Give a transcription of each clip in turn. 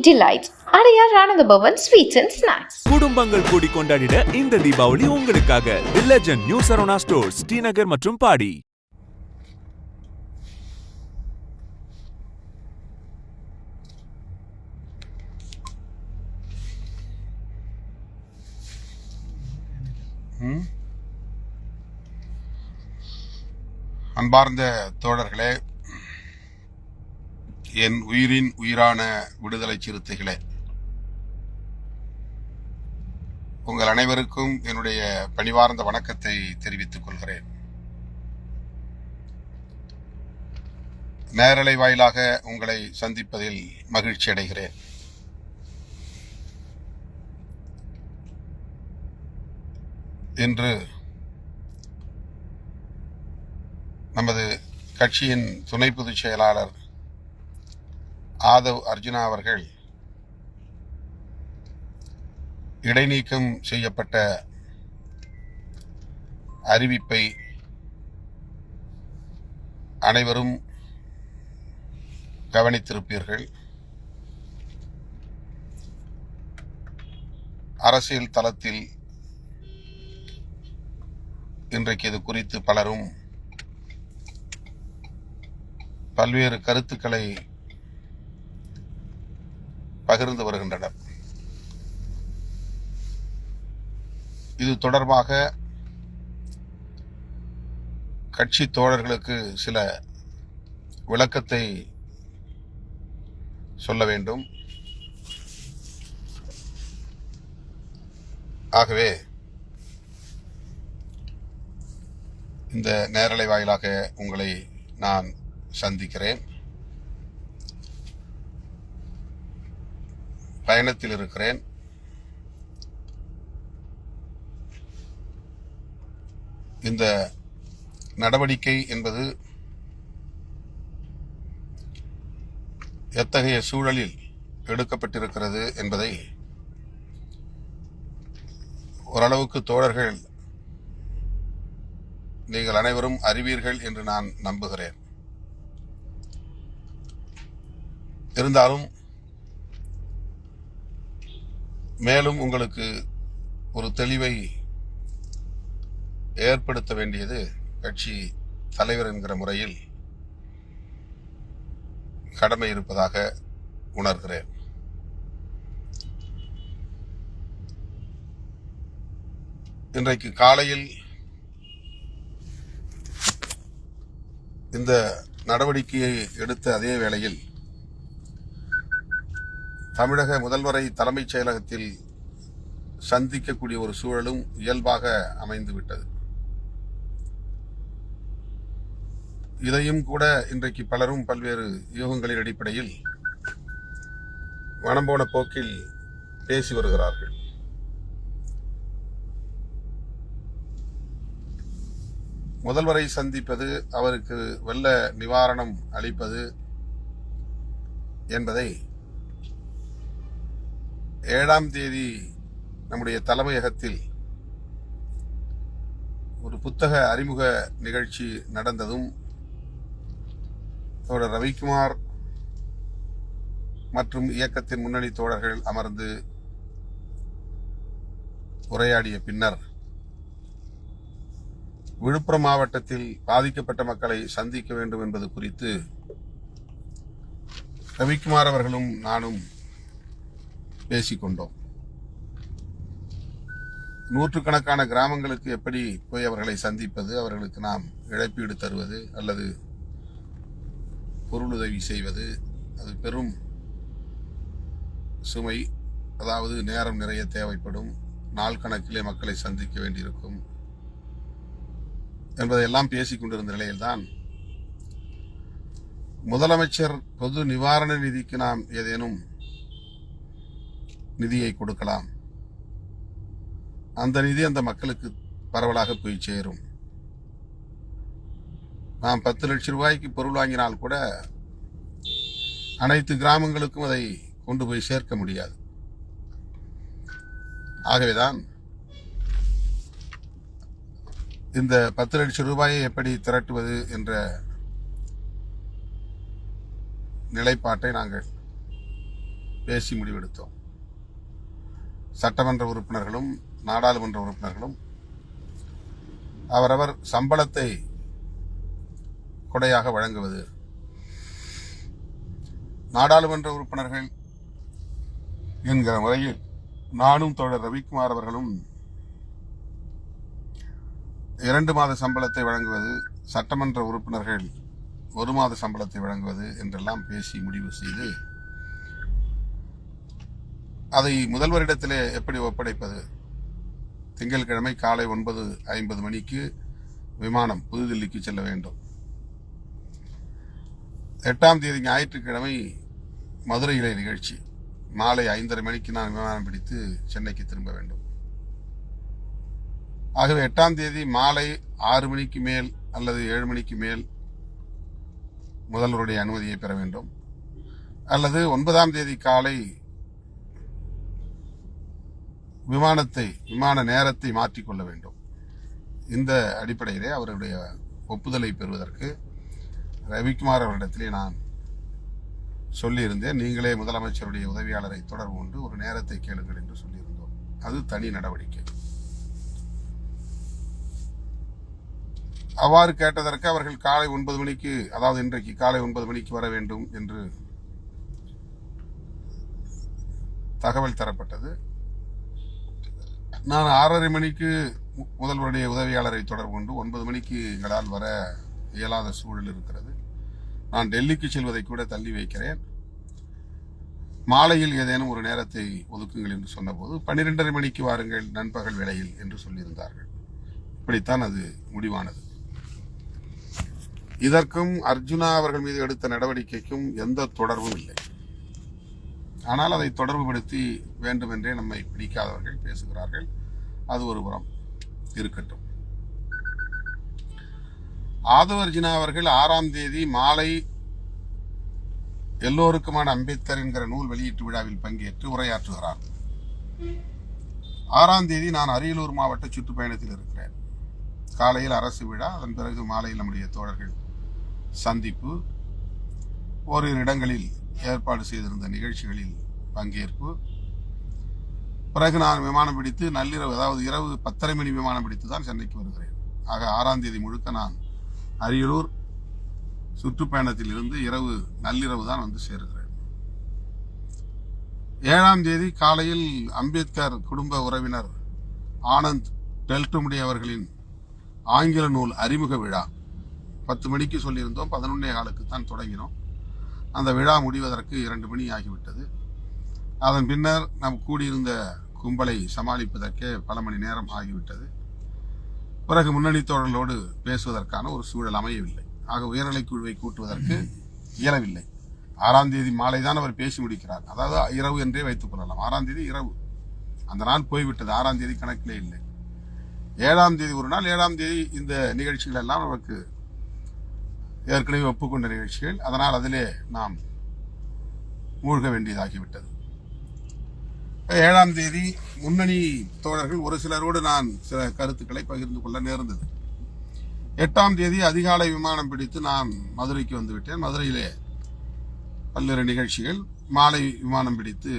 delights. Adyar Anandabhavan Sweets and Snacks. குடும்பங்கள் கூடி கொண்டாடிட இந்த தீபாவளி உங்களுக்காக தி legend new Saravana stores Srinagar மற்றும் பாடி. அன்பார்ந்த தோழர்களே, என் உயிரின் உயிரான விடுதலை சிறுத்தைகளே, உங்கள் அனைவருக்கும் என்னுடைய பணிவார்ந்த வணக்கத்தை தெரிவித்துக் கொள்கிறேன். நேரலை வாயிலாக உங்களை சந்திப்பதில் மகிழ்ச்சி அடைகிறேன். இன்று நமது கட்சியின் துணை பொதுச் செயலாளர் ஆதவ் அர்ஜுனா அவர்கள் இடைநீக்கம் செய்யப்பட்ட அறிவிப்பை அனைவரும் கவனித்திருப்பீர்கள். அரசியல் தளத்தில் இன்றைக்கு இது குறித்து பலரும் பல்வேறு கருத்துக்களை பகிர்ந்து வருகின்றனர். இது தொடர்பாக கட்சி தோழர்களுக்கு சில விளக்கத்தை சொல்ல வேண்டும். ஆகவே இந்த நேரலை வாயிலாக உங்களை நான் சந்திக்கிறேன். பயணத்தில் இருக்கிறேன். இந்த நடவடிக்கை என்பது எத்தகைய சூழலில் எடுக்கப்பட்டிருக்கிறது என்பதை ஓரளவுக்கு தோழர்கள் நீங்கள் அனைவரும் அறிவீர்கள் என்று நான் நம்புகிறேன். இருந்தாலும் மேலும் உங்களுக்கு ஒரு தெளிவை ஏற்படுத்த வேண்டியது கட்சி தலைவர் என்கிற முறையில் கடமை இருப்பதாக உணர்கிறேன். இன்றைக்கு காலையில் இந்த நடவடிக்கையை எடுத்த அதே வேளையில் தமிழக முதல்வரை தலைமைச் செயலகத்தில் சந்திக்கக்கூடிய ஒரு சூழலும் இயல்பாக அமைந்துவிட்டது. இதையும் கூட இன்றைக்கு பலரும் பல்வேறு யூகங்களின் அடிப்படையில் மனம் போன போக்கில் பேசி வருகிறார்கள். முதல்வரை சந்திப்பது, அவருக்கு வெள்ள நிவாரணம் அளிப்பது என்பதை 7ஆம் தேதி நம்முடைய தலைமையகத்தில் ஒரு புத்தக அறிமுக நிகழ்ச்சி நடந்ததும் தோழர் ரவிக்குமார் மற்றும் இயக்கத்தின் முன்னணி தோழர்கள் அமர்ந்து உரையாடிய பின்னர் விழுப்புரம் மாவட்டத்தில் பாதிக்கப்பட்ட மக்களை சந்திக்க வேண்டும் என்பது குறித்து ரவிக்குமார் அவர்களும் நானும் பேசிக்கொண்டோம். நூற்றுக்கணக்கான கிராமங்களுக்கு எப்படி போய் அவர்களை சந்திப்பது, அவர்களுக்கு நாம் இழப்பீடு தருவது அல்லது பொருளுதவி செய்வது, அது பெரும் சுமை. அதாவது நேரம் நிறைய தேவைப்படும், நாள் கணக்கிலே மக்களை சந்திக்க வேண்டியிருக்கும் என்பதையெல்லாம் பேசிக் கொண்டிருந்த நிலையில்தான் முதலமைச்சர் பொது நிவாரண நிதிக்கு நாம் ஏதேனும் நிதியை கொடுக்கலாம், அந்த நிதி அந்த மக்களுக்கு பரவலாக போய் சேரும். நாம் 10 லட்சம் ரூபாய்க்கு பொருள் வாங்கினால் கூட அனைத்து கிராமங்களுக்கும் அதை கொண்டு போய் சேர்க்க முடியாது. ஆகவேதான் இந்த 10 லட்சம் ரூபாயை எப்படி திரட்டுவது என்ற நிலைப்பாட்டை நாங்கள் பேசி முடிவெடுத்தோம். சட்டமன்ற உறுப்பினர்களும் நாடாளுமன்ற உறுப்பினர்களும் அவரவர் சம்பளத்தை கொடையாக வழங்குவது, நாடாளுமன்ற உறுப்பினர்கள் என்கிற முறையில் நானும் தோழர் ரவிக்குமார் அவர்களும் 2 மாத சம்பளத்தை வழங்குவது, சட்டமன்ற உறுப்பினர்கள் 1 மாத சம்பளத்தை வழங்குவது என்றெல்லாம் பேசி முடிவு செய்து அதை முதல்வரிடத்திலே எப்படி ஒப்படைப்பது? திங்கட்கிழமை காலை 9:50 மணிக்கு விமானம் புதுதில்லிக்கு செல்ல வேண்டும். 8ஆம் தேதி ஞாயிற்றுக்கிழமை மதுரையிலே நிகழ்ச்சி. மாலை 5:30 மணிக்கு நான் விமானம் பிடித்து சென்னைக்கு திரும்ப வேண்டும். ஆகவே 8ஆம் தேதி மாலை 6 மணிக்கு மேல் அல்லது 7 மணிக்கு மேல் முதல்வருடைய அனுமதியை பெற வேண்டும். அல்லது 9ஆம் தேதி காலை விமான நேரத்தை மாற்றிக்கொள்ள வேண்டும். இந்த அடிப்படையிலே அவருடைய ஒப்புதலை பெறுவதற்கு ரவிக்குமார் அவரிடத்திலே நான் சொல்லியிருந்தேன். நீங்களே முதலமைச்சருடைய உதவியாளரை தொடர்பு கொண்டு ஒரு நேரத்தை கேளுங்கள் என்று சொல்லியிருந்தோம். அது தனி நடவடிக்கை. அவ்வாறு கேட்டதற்கு அவர்கள் காலை 9 மணிக்கு, அதாவது இன்றைக்கு காலை 9 மணிக்கு வர வேண்டும் என்று தகவல் தரப்பட்டது. நான் 6:30 மணிக்கு முதல்வருடைய உதவியாளரை தொடர்பு கொண்டு 9 மணிக்கு எங்களால் வர இயலாத சூழல் இருக்கிறது, நான் டெல்லிக்கு செல்வதை கூட தள்ளி வைக்கிறேன், மாலையில் ஏதேனும் ஒரு நேரத்தை ஒதுக்குங்கள் என்று சொன்னபோது 12:30 மணிக்கு வாருங்கள் நண்பகல் வேளையில் என்று சொல்லியிருந்தார்கள். இப்படித்தான் அது முடிவானது. இதற்கும் அர்ஜுனா அவர்கள் மீது எடுத்த நடவடிக்கைக்கும் எந்த தொடர்பும் இல்லை. ஆனால் அதை தொடர்புபடுத்தி வேண்டுமென்றே நம்மை பிடிக்காதவர்கள் பேசுகிறார்கள். அது ஒரு புறம் இருக்கட்டும். ஆதவ அர்ஜுனா அவர்கள் 6ஆம் தேதி மாலை எல்லோருக்குமான அம்பேத்கர் என்கிற நூல் வெளியீட்டு விழாவில் பங்கேற்று உரையாற்றுகிறார். 6ஆம் தேதி நான் அரியலூர் மாவட்ட சுற்றுப்பயணத்தில் இருக்கிறேன். காலையில் அரசு விழா, அதன் பிறகு மாலையில் நம்முடைய தோழர்கள் சந்திப்பு, ஓரிரு இடங்களில் ஏற்பாடு செய்திருந்த நிகழ்ச்சிகளில் பங்கேற்பு, பிறகு நான் விமானம் பிடித்து நள்ளிரவு, அதாவது இரவு 10:30 மணி விமானம் பிடித்து தான் சென்னைக்கு வருகிறேன். ஆக 6ஆம் தேதி முழுக்க நான் அரியலூர் சுற்றுப்பயணத்தில் இருந்து நள்ளிரவு தான் வந்து சேருகிறேன். 7ஆம் தேதி காலையில் அம்பேத்கர் குடும்ப உறவினர் ஆனந்த் டெல்டுமுடி அவர்களின் ஆங்கில நூல் அறிமுக விழா 10 மணிக்கு சொல்லியிருந்தோம், 11:15 தான் தொடங்கினோம். அந்த விழா முடிவதற்கு 2 மணி ஆகிவிட்டது. அதன் பின்னர் நாம் கூடியிருந்த கும்பலை சமாளிப்பதற்கே பல மணி நேரம் ஆகிவிட்டது. பிறகு முன்னணி தோழர்களோடு பேசுவதற்கான ஒரு சூழல் அமையவில்லை. ஆக உயர்நிலைக் குழுவை கூட்டுவதற்கு இயலவில்லை. 6ஆம் தேதி மாலை தான் அவர் பேசி முடிக்கிறார். அதாவது இரவு என்றே வைத்துக் கொள்ளலாம். 6ஆம் தேதி இரவு, அந்த நாள் போய்விட்டது. 6ஆம் தேதி கணக்கிலே இல்லை. 7ஆம் தேதி ஒரு நாள், 7ஆம் தேதி இந்த நிகழ்ச்சிகள் எல்லாம் நமக்கு ஏற்கனவே ஒப்புக்கொண்ட நிகழ்ச்சிகள். அதனால் அதிலே நாம் மூழ்க வேண்டியதாகிவிட்டது. 7ஆம் தேதி முன்னணி தோழர்கள் ஒரு சிலரோடு நான் சில கருத்துக்களை பகிர்ந்து கொள்ள நேர்ந்தது. 8ஆம் தேதி அதிகாலை விமானம் பிடித்து நான் மதுரைக்கு வந்துவிட்டேன். மதுரையிலே பல்வேறு நிகழ்ச்சிகள். மாலை விமானம் பிடித்து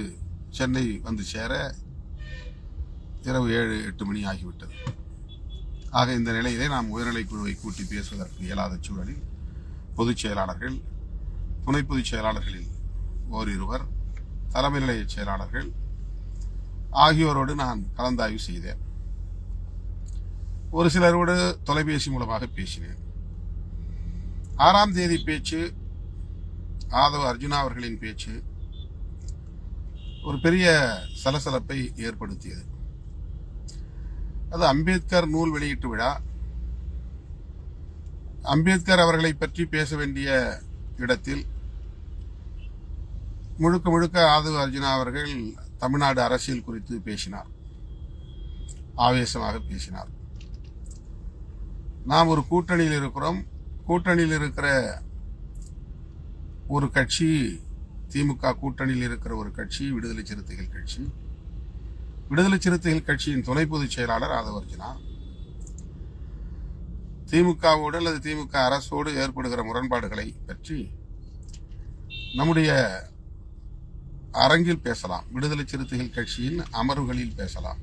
சென்னை வந்து சேர இரவு 7-8 மணி ஆகிவிட்டது. ஆக இந்த நிலையிலே நாம் உயர்நிலைக் குழுவை கூட்டி பேசுவதற்கு இயலாத சூழலில் பொதுச் செயலாளர்கள், துணை பொதுச் செயலாளர்களில் ஓரிருவர், தலைமை நிலைய செயலாளர்கள் ஆகியோரோடு நான் கலந்தாய்வு செய்தேன். ஒரு சிலரோடு தொலைபேசி மூலமாக பேசினேன். 6ஆம் தேதி பேச்சு, ஆதவ அர்ஜுனா அவர்களின் பேச்சு ஒரு பெரிய சலசலப்பை ஏற்படுத்தியது. அது அம்பேத்கர் நூல் வெளியீட்டு விழா. அம்பேத்கர் அவர்களை பற்றி பேச வேண்டிய இடத்தில் முழுக்க முழுக்க ஆதவ அர்ஜுனா அவர்கள் தமிழ்நாடு அரசியல் குறித்து பேசினார், ஆவேசமாக பேசினார். நாம் ஒரு கூட்டணியில் இருக்கிறோம். கூட்டணியில் இருக்கிற ஒரு கட்சி, திமுக கூட்டணியில் இருக்கிற ஒரு கட்சி விடுதலை சிறுத்தைகள் கட்சி. விடுதலை சிறுத்தைகள் கட்சியின் துணை பொதுச் செயலாளர் ஆதவ அர்ஜுனா திமுகவோடு அல்லது திமுக அரசோடு ஏற்படுகிற முரண்பாடுகளை பற்றி நம்முடைய அரங்கில் பேசலாம், விடுதலை சிறுத்தைகள் கட்சியின் அமர்வுகளில் பேசலாம்,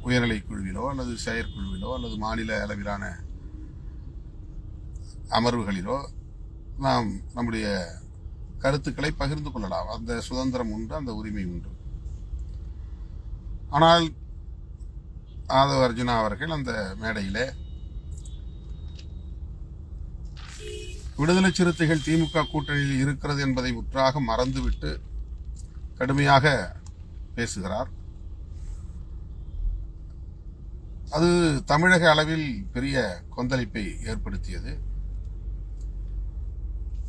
உயர்நிலை குழுவிலோ அல்லது செயற்குழுவிலோ அல்லது மாநில அளவிலான அமர்வுகளிலோ நாம் நம்முடைய கருத்துக்களை பகிர்ந்து கொள்ளலாம். அந்த சுதந்திரம் உண்டு, அந்த உரிமை உண்டு. ஆனால் ஆதவ அர்ஜுனா அவர்கள் அந்த மேடையிலே விடுதலை சிறுத்தைகள் திமுக கூட்டணியில் இருக்கிறது என்பதை முற்றாக மறந்துவிட்டு கடுமையாக பேசுகிறார். அது தமிழக அளவில் பெரிய கொந்தளிப்பை ஏற்படுத்தியது.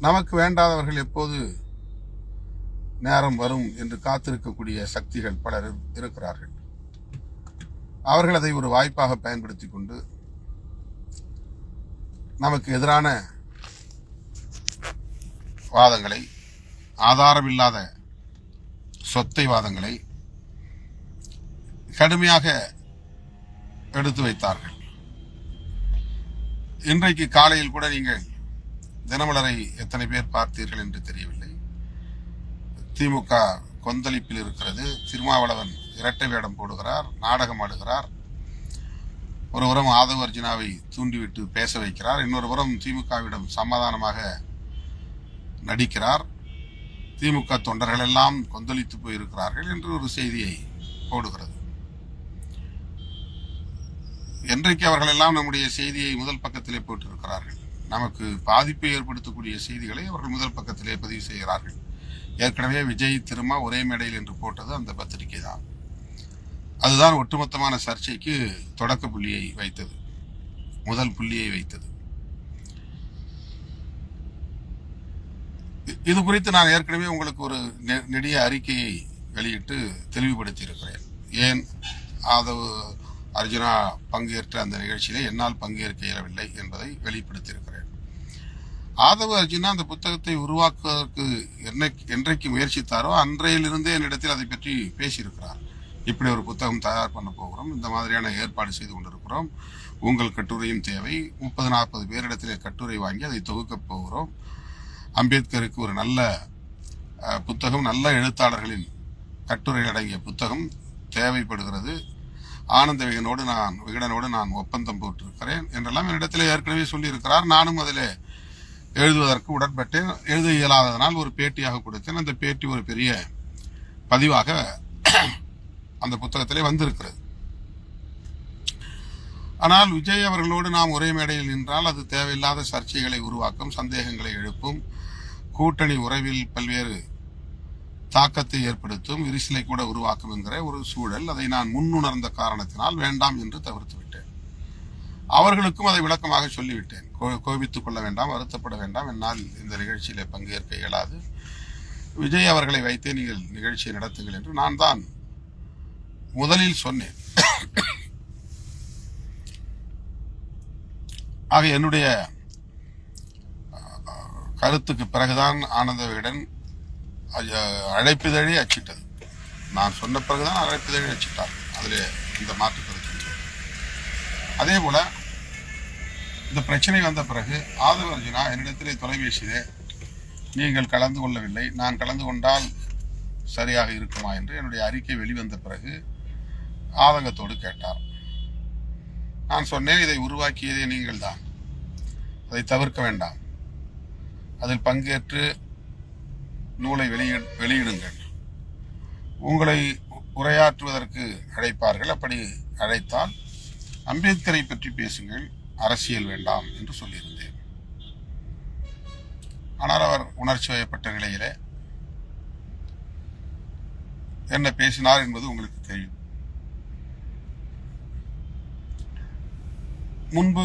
நமக்கு வேண்டாதவர்கள் எப்போது நேரம் வரும் என்று காத்திருக்கக்கூடிய சக்திகள் பலர் இருக்கிறார்கள். அவர்கள் அதை ஒரு வாய்ப்பாக பயன்படுத்தி கொண்டு நமக்கு எதிரான வாதங்களை, ஆதாரமில்லாத சொத்தை வாதங்களை கடுமையாக எடுத்து வைத்தார்கள். இன்றைக்கு காலையில் கூட நீங்கள் தினமலரை எத்தனை பேர் பார்த்தீர்கள் என்று தெரியவில்லை. திமுக கொந்தளிப்பில் இருக்கிறது. திருமாவளவன் இரட்டை வேடம் போடுகிறார், நாடகம் ஆடுகிறார். ஒரு புறம் ஆதவ அர்ஜுனாவை தூண்டிவிட்டு பேச வைக்கிறார், இன்னொரு புறம் திமுகவிடம் சமாதானமாக நடிக்கிறார். திமுக தொண்டர்கள் எல்லாம் கொந்தளித்து போயிருக்கிறார்கள் என்று ஒரு செய்தியை போடுகிறது. என்றைக்கு அவர்கள் எல்லாம் நம்முடைய செய்தியை முதல் பக்கத்திலே போட்டிருக்கிறார்கள். நமக்கு பாதிப்பை ஏற்படுத்தக்கூடிய செய்திகளை அவர்கள் முதல் பக்கத்திலே பதிவு செய்கிறார்கள். ஏற்கனவே விஜய் திருமா ஒரே மேடையில் என்று போட்டது அந்த பத்திரிகை தான். அதுதான் ஒட்டுமொத்தமான சர்ச்சைக்கு தொடக்க புள்ளியை வைத்தது, முதல் புள்ளியை வைத்தது. இது குறித்து நான் ஏற்கனவே உங்களுக்கு ஒரு நெடிய அறிக்கையை வெளியிட்டு தெளிவுபடுத்தி இருக்கிறேன். ஏன் ஆதவ அர்ஜுனா பங்கேற்ற அந்த நிகழ்ச்சியிலே என்னால் பங்கேற்க இயலவில்லை என்பதை வெளிப்படுத்தியிருக்கிறேன். ஆதவ அர்ஜுனா அந்த புத்தகத்தை உருவாக்குவதற்கு என்றைக்கு முயற்சித்தாரோ அன்றையிலிருந்தே என்னிடத்தில் அதை பற்றி பேசியிருக்கிறார். இப்படி ஒரு புத்தகம் தயார் பண்ண போகிறோம், இந்த மாதிரியான ஏற்பாடு செய்து கொண்டிருக்கிறோம், உங்கள் கட்டுரையும் தேவை, 30-40 பேரிடத்திலே கட்டுரை வாங்கி அதை தொகுக்கப் போகிறோம். அம்பேத்கருக்கு ஒரு நல்ல புத்தகம், நல்ல எழுத்தாளர்களின் கட்டுரை அடங்கிய புத்தகம் தேவைப்படுகிறது. ஆனந்த விகடனோடு நான் ஒப்பந்தம் போட்டிருக்கிறேன் என்றெல்லாம் என்னிடத்தில் ஏற்கனவே சொல்லியிருக்கிறார். நானும் அதில் எழுதுவதற்கு உடன்பட்டேன். எழுத இயலாததனால் ஒரு பேட்டியாக கொடுத்தேன். அந்த பேட்டி ஒரு பெரிய பதிவாக அந்த புத்தகத்திலே வந்திருக்கிறது. ஆனால் விஜய் அவர்களோடு நாம் ஒரே மேடையில் நின்றால் அது தேவையில்லாத சர்ச்சைகளை உருவாக்கும், சந்தேகங்களை எழுப்பும், கூட்டணி உறவில் பல்வேறு தாக்கத்தை ஏற்படுத்தும், விரிசலை கூட உருவாக்கும் என்கிற ஒரு சூழல். அதை நான் முன்னுணர்ந்த காரணத்தினால் வேண்டாம் என்று தவிர்த்து விட்டேன். அவர்களுக்கும் அதை விளக்கமாக சொல்லிவிட்டேன். கோபித்துக் கொள்ள வேண்டாம், வருத்தப்பட வேண்டாம், என்னால் இந்த நிகழ்ச்சியிலே பங்கேற்க இயலாது, விஜய் அவர்களை வைத்தே நீங்கள் நிகழ்ச்சியை நடத்துங்கள் என்று நான் தான் முதலில் சொன்னேன். ஆக என்னுடைய கருத்துக்கு பிறகுதான் ஆனந்த விகடன் அழைப்பிதழை அச்சிட்டது. நான் சொன்ன பிறகுதான் அழைப்பிதழை அச்சிட்டார். அதில் இந்த மாற்று கருத்து. அதே போல இந்த பிரச்சனை வந்த பிறகு ஆதவ அர்ஜுனா என்னிடத்திலே தொலைபேசியிலே நீங்கள் கலந்து கொள்ளவில்லை, நான் கலந்து கொண்டால் சரியாக இருக்குமா என்று என்னுடைய அறிக்கை வெளிவந்த பிறகு ஆதங்கத்தோடு கேட்டார். நான் சொன்னேன், இதை உருவாக்கியதே நீங்கள் தான், அதை தவிர்க்க வேண்டாம், அதில் பங்கேற்று நூலை வெளியிடுங்கள், உங்களை உரையாற்றுவதற்கு அழைப்பார்கள், அப்படி அழைத்தால் அம்பேத்கரை பற்றி பேசுங்கள், அரசியல் வேண்டாம் என்று சொல்லியிருந்தேன். ஆனால் அவர் உணர்ச்சி வயப்பட்ட நிலையிலே என்ன பேசினார் என்பது உங்களுக்கு தெரியும். முன்பு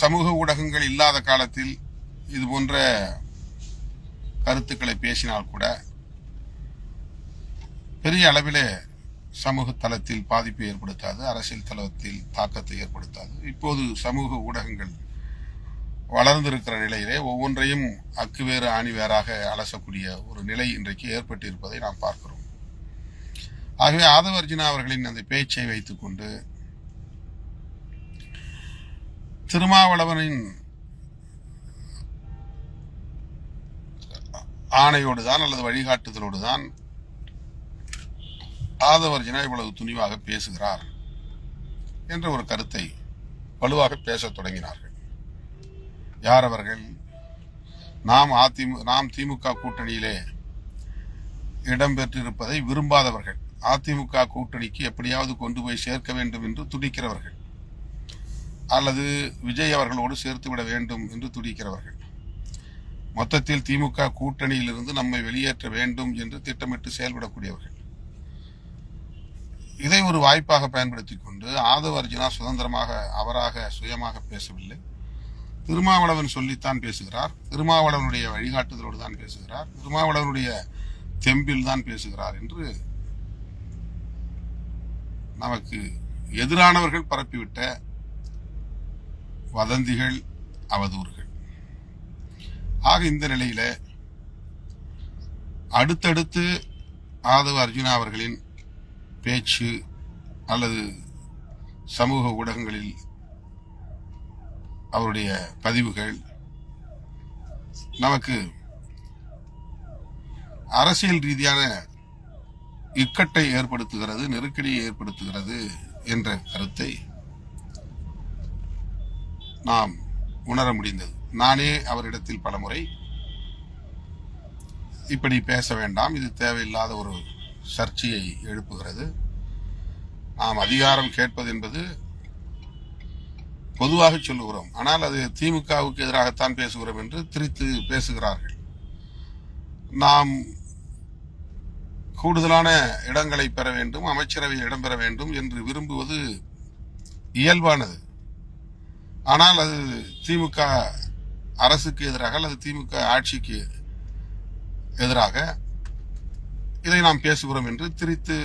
சமூக ஊடகங்கள் இல்லாத காலத்தில் இது போன்ற கருத்துக்களை பேசினால் கூட பெரிய அளவிலே சமூக தளத்தில் பாதிப்பை ஏற்படுத்தாது, அரசியல் தளத்தில் தாக்கத்தை ஏற்படுத்தாது. இப்போது சமூக ஊடகங்கள் வளர்ந்திருக்கிற நிலையிலே ஒவ்வொன்றையும் அக்குவேறு ஆணிவேராக அலசக்கூடிய ஒரு நிலை இன்றைக்கு ஏற்பட்டிருப்பதை நாம் பார்க்கிறோம். ஆகவே ஆதவ அர்ஜுனா அவர்களின் அந்த பேச்சை வைத்துக்கொண்டு திருமாவளவனின் ஆணையோடு தான் அல்லது வழிகாட்டுதலோடு தான் ஆதவ அர்ஜுனா இவ்வளவு துணிவாக பேசுகிறார் என்ற ஒரு கருத்தை வலுவாக பேசத் தொடங்கினார்கள். யார் அவர்கள்? நாம் திமுக கூட்டணியிலே இடம்பெற்றிருப்பதை விரும்பாதவர்கள், அதிமுக கூட்டணிக்கு எப்படியாவது கொண்டு போய் சேர்க்க வேண்டும் என்று துடிக்கிறவர்கள், அல்லது விஜய் அவர்களோடு சேர்த்து விட வேண்டும் என்று துடிக்கிறவர்கள், மொத்தத்தில் திமுக கூட்டணியிலிருந்து நம்மை வெளியேற்ற வேண்டும் என்று திட்டமிட்டு செயல்படக்கூடியவர்கள். இதை ஒரு வாய்ப்பாக பயன்படுத்தி கொண்டு ஆதவ அர்ஜுனா சுதந்திரமாக அவராக சுயமாக பேசவில்லை. திருமாவளவன் சொல்லித்தான் பேசுகிறார், திருமாவளவனுடைய வழிகாட்டுதலோடு தான் பேசுகிறார், திருமாவளவனுடைய தெம்பில் தான் பேசுகிறார் என்று நமக்கு எதிரானவர்கள் பரப்பிவிட்ட வதந்திகள், அவதூறுகள். ஆக இந்த நிலையில அடுத்தடுத்து ஆதவ அர்ஜுனா அவர்களின் பேச்சு அல்லது சமூக ஊடகங்களில் அவருடைய பதிவுகள் நமக்கு அரசியல் ரீதியான இக்கட்டை ஏற்படுத்துகிறது, நெருக்கடியை ஏற்படுத்துகிறது என்ற கருத்தை நாம் உணர முடிந்தது. நானே அவரிடத்தில் பலமுறை இப்படி பேச வேண்டாம், இது தேவையில்லாத ஒரு சர்ச்சையை எழுப்புகிறது, நாம் அதிகாரம் கேட்பது என்பது பொதுவாக சொல்லுகிறோம், ஆனால் அது திமுகவுக்கு எதிராகத்தான் பேசுகிறோம் என்று திரித்து பேசுகிறார்கள். நாம் கூடுதலான இடங்களை பெற வேண்டும், அமைச்சரவையில் இடம்பெற வேண்டும் என்று விரும்புவது இயல்பானது. ஆனால் அது திமுக அரசுக்கு எதிராக அல்லது திமுக ஆட்சிக்கு எதிராக இதை நாம் பேசுகிறோம் என்று திரித்து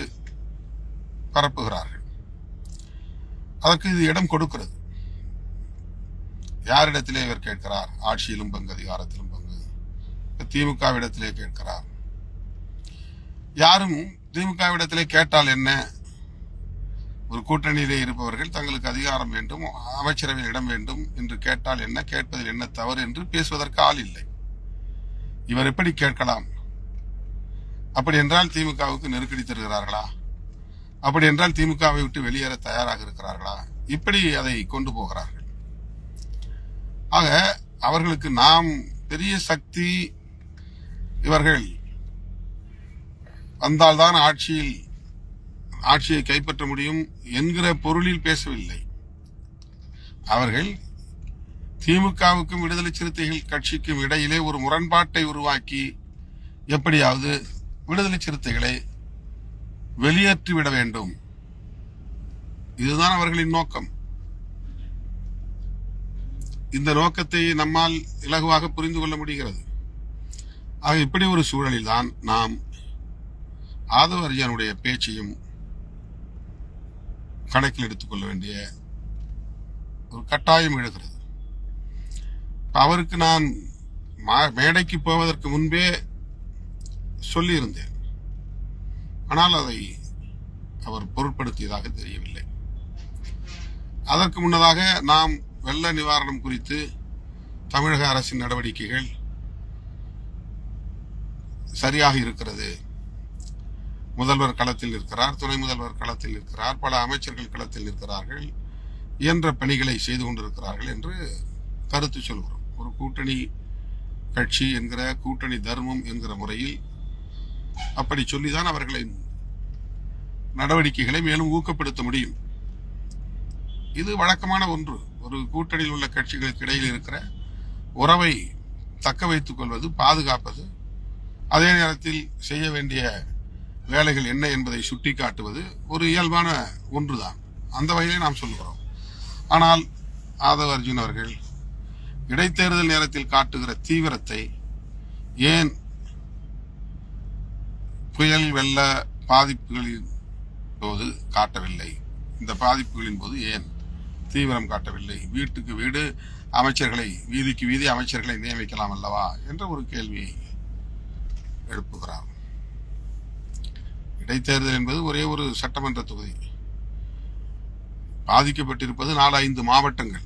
பரப்புகிறார்கள். அதற்கு இது இடம் கொடுக்கிறது. யாரிடத்திலே இவர் கேட்கிறார்? ஆட்சியிலும் பங்கு, அதிகாரத்திலும் பங்கு. திமுகவிடத்திலே கேட்கிறார். யாரும் திமுகவிடத்திலே கேட்டால் என்ன? ஒரு கூட்டணியிலே இருப்பவர்கள் தங்களுக்கு அதிகாரம் வேண்டும், அமைச்சரவையில் இடம் வேண்டும் என்று கேட்டால் என்ன, கேட்பதில் என்ன தவறு என்று பேசுவதற்கு ஆள் இல்லை. இவர் எப்படி கேட்கலாம்? அப்படி என்றால் திமுகவுக்கு நெருக்கடி தருகிறார்களா? அப்படி என்றால் திமுகவை விட்டு வெளியேற தயாராக இருக்கிறார்களா? இப்படி அதை கொண்டு போகிறார்கள். ஆக அவர்களுக்கு நாம் பெரிய சக்தி, இவர்கள் வந்தால்தான் ஆட்சியை கைப்பற்ற முடியும் என்கிற பொருளில் பேசவில்லை. அவர்கள் திமுகவுக்கும் விடுதலை சிறுத்தைகள் கட்சிக்கும் இடையிலே ஒரு முரண்பாட்டை உருவாக்கி எப்படியாவது விடுதலை சிறுத்தைகளை வெளியேற்றிவிட வேண்டும், இதுதான் அவர்களின் நோக்கம். இந்த நோக்கத்தை நம்மால் இலகுவாக புரிந்து கொள்ள முடிகிறது. ஆக இப்படி ஒரு சூழலில் தான் நாம் ஆதவ அர்ஜுனாவுடைய பேச்சையும் கணக்கில் எடுத்துக்கொள்ள வேண்டிய ஒரு கட்டாயம் எழுகிறது. அவருக்கு நான் மேடைக்கு போவதற்கு முன்பே சொல்லியிருந்தேன், ஆனால் அதை அவர் பொருட்படுத்தியதாக தெரியவில்லை. அதற்கு முன்னதாக நாம் வெள்ள நிவாரணம் குறித்து தமிழக அரசின் நடவடிக்கைகள் சரியாக இருக்கிறது, முதல்வர் களத்தில் இருக்கிறார், துணை முதல்வர் களத்தில் இருக்கிறார், பல அமைச்சர்கள் களத்தில் இருக்கிறார்கள், இயன்ற பணிகளை செய்து கொண்டிருக்கிறார்கள் என்று கருத்து சொல்கிறோம். ஒரு கூட்டணி கட்சி என்கிற, கூட்டணி தர்மம் என்கிற முறையில் அப்படி சொல்லிதான் அவர்களின் நடவடிக்கைகளை மேலும் ஊக்கப்படுத்த முடியும். இது வழக்கமான ஒன்று. ஒரு கூட்டணியில் உள்ள கட்சிகளுக்கு இடையில் இருக்கிற உறவை தக்க வைத்துக் கொள்வது, பாதுகாப்பது, அதே நேரத்தில் செய்ய வேண்டிய வேலைகள் என்ன என்பதை சுட்டி காட்டுவது ஒரு இயல்பான ஒன்றுதான். அந்த வகையிலே நாம் சொல்கிறோம். ஆனால் ஆதவ அர்ஜுன் அவர்கள் இடைத்தேர்தல் நேரத்தில் காட்டுகிற தீவிரத்தை ஏன் புயல் வெள்ள பாதிப்புகளின் போது காட்டவில்லை? இந்த பாதிப்புகளின் போது ஏன் தீவிரம் காட்டவில்லை? வீட்டுக்கு வீடு அமைச்சர்களை, வீதிக்கு வீதி அமைச்சர்களை நியமிக்கலாம் அல்லவா என்ற ஒரு கேள்வியை எழுப்புகிறார். இடைத்தேர்தல் என்பது ஒரே ஒரு சட்டமன்ற தொகுதி. பாதிக்கப்பட்டிருப்பது 4-5 மாவட்டங்கள்.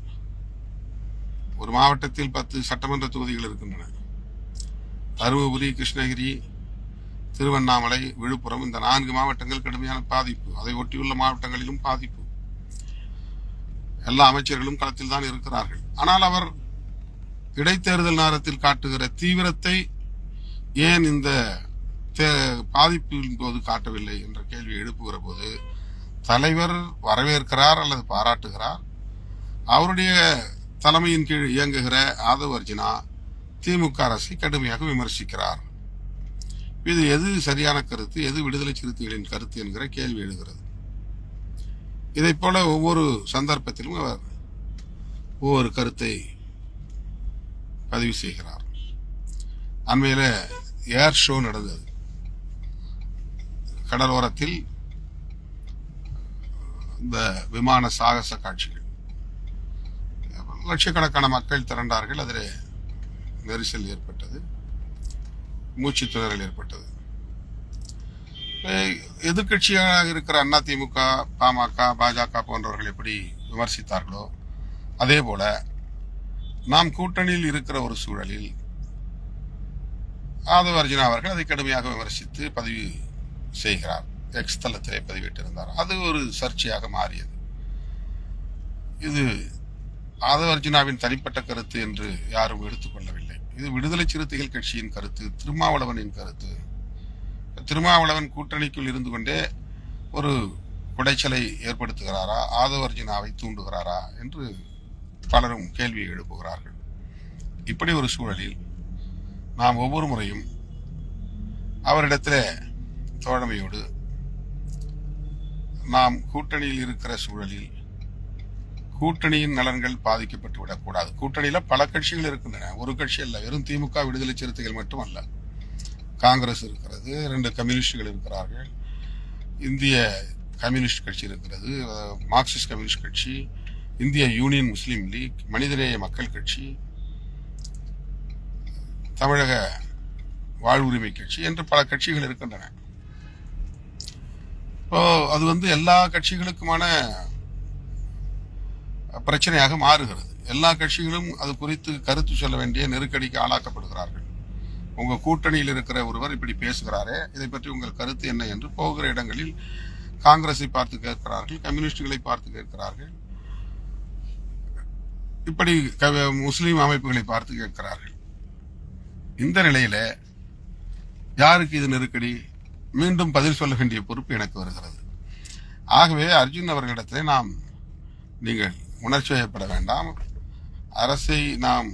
ஒரு மாவட்டத்தில் 10 சட்டமன்ற தொகுதிகள் இருக்கின்றன. தருமபுரி, கிருஷ்ணகிரி, திருவண்ணாமலை, விழுப்புரம் இந்த 4 மாவட்டங்கள் கடுமையான பாதிப்பு. அதை ஒட்டியுள்ள மாவட்டங்களிலும் பாதிப்பு. எல்லா அமைச்சர்களும் களத்தில் தான் இருக்கிறார்கள். ஆனால் அவர் இடைத்தேர்தல் நேரத்தில் காட்டுகிற தீவிரத்தை ஏன் இந்த பாதிப்பின் போது காட்டவில்லை என்ற கேள்வி எழுப்புகிற போது தலைவர் வரவேற்கிறார் அல்லது பாராட்டுகிறார். அவருடைய தலைமையின் கீழ் இயங்குகிற ஆதவ் அர்ஜுனா திமுக அரசை கடுமையாக விமர்சிக்கிறார். இது எது சரியான கருத்து, எது விடுதலை சிறுத்தைகளின் கருத்து என்கிற கேள்வி எழுகிறது. இதை போல ஒவ்வொரு சந்தர்ப்பத்திலும் அவர் ஒவ்வொரு கருத்தை பதிவு செய்கிறார். அண்மையில ஏர் ஷோ நடந்தது. கடலோரத்தில் இந்த விமான சாகச காட்சிகள், லட்சக்கணக்கான மக்கள் திரண்டார்கள். அதில் நெரிசல் ஏற்பட்டது, மூச்சு திணறல் ஏற்பட்டது. எதிர்கட்சியாக இருக்கிற அதிமுக, பாமக, பாஜக போன்றவர்கள் எப்படி விமர்சித்தார்களோ அதே போல நாம் கூட்டணியில் இருக்கிற ஒரு சூழலில் ஆதவ் அர்ஜுனா அவர்கள் அதை கடுமையாக விமர்சித்து பதிவு செய்கிறார். எக்ஸ் தளத்திலே பதிவிட்டிருந்தார். அது ஒரு சர்ச்சையாக மாறியது. இது ஆதவ் அர்ஜுனாவின் தனிப்பட்ட கருத்து என்று யாரும் எடுத்துக்கொள்ளவில்லை. இது விடுதலை சிறுத்தைகள் கட்சியின் கருத்து, திருமாவளவனின் கருத்து. திருமாவளவன் கூட்டணிக்குள் இருந்து கொண்டே ஒரு குடைச்சலை ஏற்படுத்துகிறாரா, ஆதவ் அர்ஜுனாவை தூண்டுகிறாரா என்று பலரும் கேள்வி எழுப்புகிறார்கள். இப்படி ஒரு சூழலில் நாம் ஒவ்வொரு முறையும் அவரிடத்தில் தோழமையோடு நாம் கூட்டணியில் இருக்கிற சூழலில் கூட்டணியின் நலன்கள் பாதிக்கப்பட்டு விடக்கூடாது. கூட்டணியில பல கட்சிகள் இருக்கின்றன, ஒரு கட்சி அல்ல. வெறும் திமுக விடுதலை சிறுத்தைகள் மட்டும் அல்ல. காங்கிரஸ் இருக்கிறது, 2 கம்யூனிஸ்டுகள் இருக்கிறார்கள், இந்திய கம்யூனிஸ்ட் கட்சி இருக்கிறது, மார்க்சிஸ்ட் கம்யூனிஸ்ட் கட்சி, இந்திய யூனியன் முஸ்லீம் லீக், மனிதநேய மக்கள் கட்சி, தமிழக வாழ்வுரிமை கட்சி என்று பல கட்சிகள் இருக்கின்றன. இப்போ அது எல்லா கட்சிகளுக்குமான பிரச்சனையாக மாறுகிறது. எல்லா கட்சிகளும் அது குறித்து கருத்து சொல்ல வேண்டிய நெருக்கடிக்கு ஆளாக்கப்படுகிறார்கள். உங்க கூட்டணியில் இருக்கிற ஒருவர் இப்படி பேசுகிறாரே, இதை பற்றி உங்கள் கருத்து என்ன என்று போகிற இடங்களில் காங்கிரஸை பார்த்து கேட்கிறார்கள், கம்யூனிஸ்டுகளை பார்த்து கேட்கிறார்கள், இப்படி முஸ்லீம் அமைப்புகளை பார்த்து கேட்கிறார்கள். இந்த நிலையில யாருக்கு இது நெருக்கடி? மீண்டும் பதில் சொல்ல வேண்டிய பொறுப்பு எனக்கு வருகிறது. ஆகவே அர்ஜுன் அவர்களிடத்திலே நீங்கள் உணர்ச்சி வயப்பட வேண்டாம். அரசை நாம்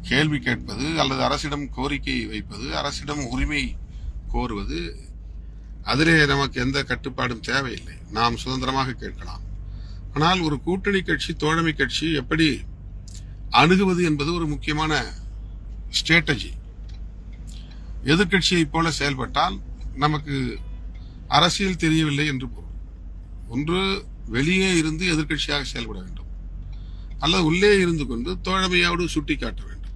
கேள்வி கேட்பது அல்லது அரசிடம் கோரிக்கை வைப்பது, அரசிடம் உரிமை கோருவது, அதிலே நமக்கு எந்த கட்டுப்பாடும் தேவையில்லை. நாம் சுதந்திரமாக கேட்கலாம். ஆனால் ஒரு கூட்டணி கட்சி, தோழமை கட்சி எப்படி அணுகுவது என்பது ஒரு முக்கியமான ஸ்ட்ராட்டஜி. எதிர்கட்சியை போல செயல்பட்டால் நமக்கு அரசியல் தெரியவில்லை என்று பொருள். ஒன்று வெளியே இருந்து எதிர்கட்சியாக செயல்பட வேண்டும், அல்லது உள்ளே இருந்து கொண்டு தோழமையோடு சுட்டி காட்ட வேண்டும்.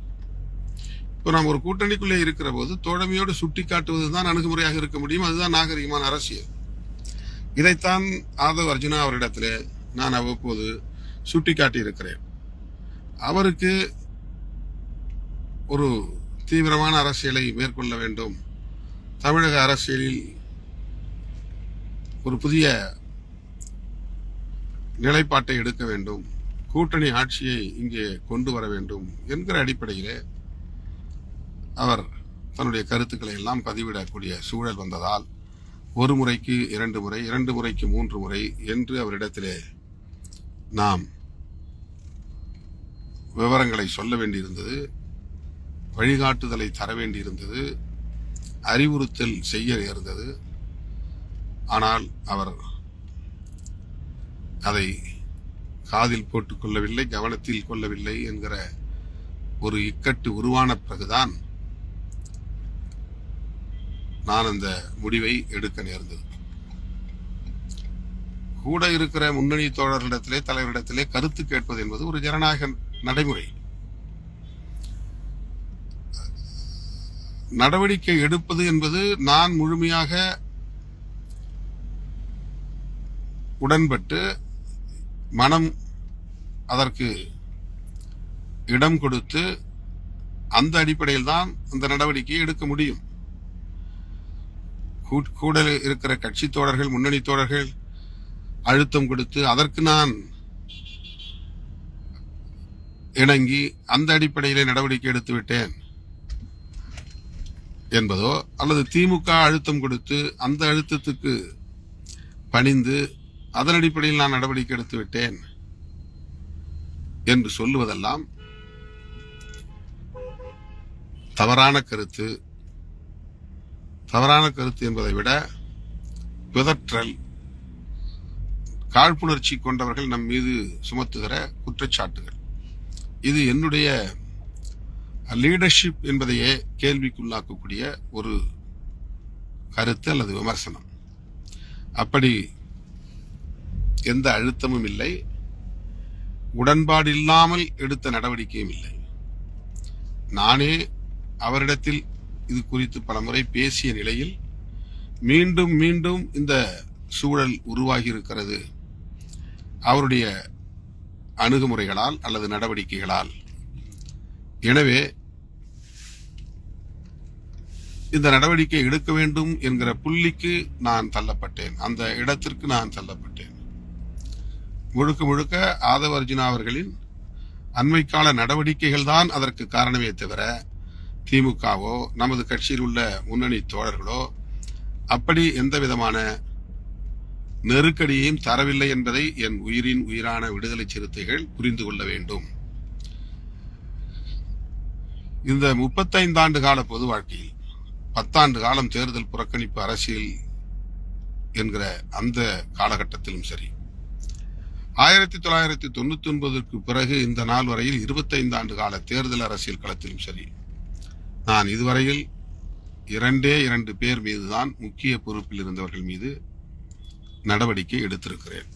இப்போ நாம் ஒரு கூட்டணிக்குள்ளே இருக்கிற போது தோழமையோடு சுட்டி காட்டுவதுதான் அணுகுமுறையாக இருக்க முடியும். அதுதான் நாகரிகமான அரசியல். இதைத்தான் ஆதவ் அர்ஜுனா அவரிடத்திலே நான் அவ்வப்போது சுட்டி காட்டியிருக்கிறேன். அவருக்கு ஒரு தீவிரமான அரசியலை மேற்கொள்ள வேண்டும், தமிழக அரசியலில் ஒரு புதிய நிலைப்பாட்டை எடுக்க வேண்டும், கூட்டணி ஆட்சியை இங்கே கொண்டு வர வேண்டும் என்கிற அடிப்படையிலே அவர் தன்னுடைய கருத்துக்களை எல்லாம் பதிவிடக்கூடிய சூழல் வந்ததால் ஒரு முறைக்கு 2 முறை, 2 முறைக்கு 3 முறை என்று அவரிடத்திலே நாம் விவரங்களை சொல்ல வேண்டியிருந்தது, வழிகாட்டுதலை தர வேண்டியிருந்தது, அறிவுறுத்தல் செய்ய இருந்தது. ஆனால் அவர் அதை காதில் போட்டுக் கொள்ளவில்லை, கவனத்தில் கொள்ளவில்லை என்கிற ஒரு இக்கட்டு உருவான பிறகுதான் நான் அந்த முடிவை எடுக்க நேர்ந்தது. கூட இருக்கிற முன்னணி தோழர்களிடத்திலே, தலைவரிடத்திலே கருத்து கேட்பது என்பது ஒரு ஜனநாயக நடைமுறை. நடவடிக்கை எடுப்பது என்பது நான் முழுமையாக உடன்பட்டு மனம் அதற்கு இடம் கொடுத்து அந்த அடிப்படையில் தான் இந்த நடவடிக்கையை எடுக்க முடியும். கூட இருக்கிற கட்சி தோழர்கள், முன்னணி தோழர்கள் அழுத்தம் கொடுத்து அதற்கு நான் இணங்கி அந்த அடிப்படையிலே நடவடிக்கை எடுத்து விட்டேன் என்பதோ, அல்லது திமுக அழுத்தம் கொடுத்து அந்த அழுத்தத்துக்கு பணிந்து அதன் அடிப்படையில் நான் நடவடிக்கை எடுத்து விட்டேன் என்று சொல்லுவதெல்லாம் தவறான கருத்து. தவறான கருத்து என்பதை விட பிதற்றல், காழ்ப்புணர்ச்சி கொண்டவர்கள் நம் மீது சுமத்துகிற குற்றச்சாட்டுகள். இது என்னுடைய லீடர்ஷிப் என்பதையே கேள்விக்குள்ளாக்கக்கூடிய ஒரு கருத்து அல்லது விமர்சனம். அப்படி எந்த அழுத்தமும் இல்லை, உடன்பாடு இல்லாமல் எடுத்த நடவடிக்கையும் இல்லை. நானே அவரிடத்தில் இது குறித்து பலமுறை பேசிய நிலையில் மீண்டும் மீண்டும் இந்த சூழல் உருவாகி இருக்கிறது அவருடைய அணுகுமுறைகளால் அல்லது நடவடிக்கைகளால். எனவே இந்த நடவடிக்கை எடுக்க வேண்டும் என்கிற புள்ளிக்கு நான் தள்ளப்பட்டேன், அந்த இடத்திற்கு நான் தள்ளப்பட்டேன். முழுக்க முழுக்க ஆதவ அர்ஜுனா அவர்களின் அண்மைக்கால நடவடிக்கைகள் தான் அதற்கு காரணமே தவிர திமுகவோ நமது கட்சியில் உள்ள முன்னணி தோழர்களோ அப்படி எந்த விதமான நெருக்கடியையும் தரவில்லை என்பதை என் உயிரின் உயிரான விடுதலை சிறுத்தைகள் புரிந்து கொள்ள வேண்டும். இந்த 35 ஆண்டு கால பொது வாழ்க்கையில் 10 ஆண்டு காலம் தேர்தல் புறக்கணிப்பு அரசியல் என்கிற அந்த காலகட்டத்திலும் சரி, 1999 பிறகு இந்த நாள் வரையில் 25 ஆண்டு கால தேர்தல் அரசியல் களத்திலும் சரி, நான் இதுவரையில் 2 பேர் மீதுதான் முக்கிய பொறுப்பில் இருந்தவர்கள் மீது நடவடிக்கை எடுத்திருக்கிறேன்.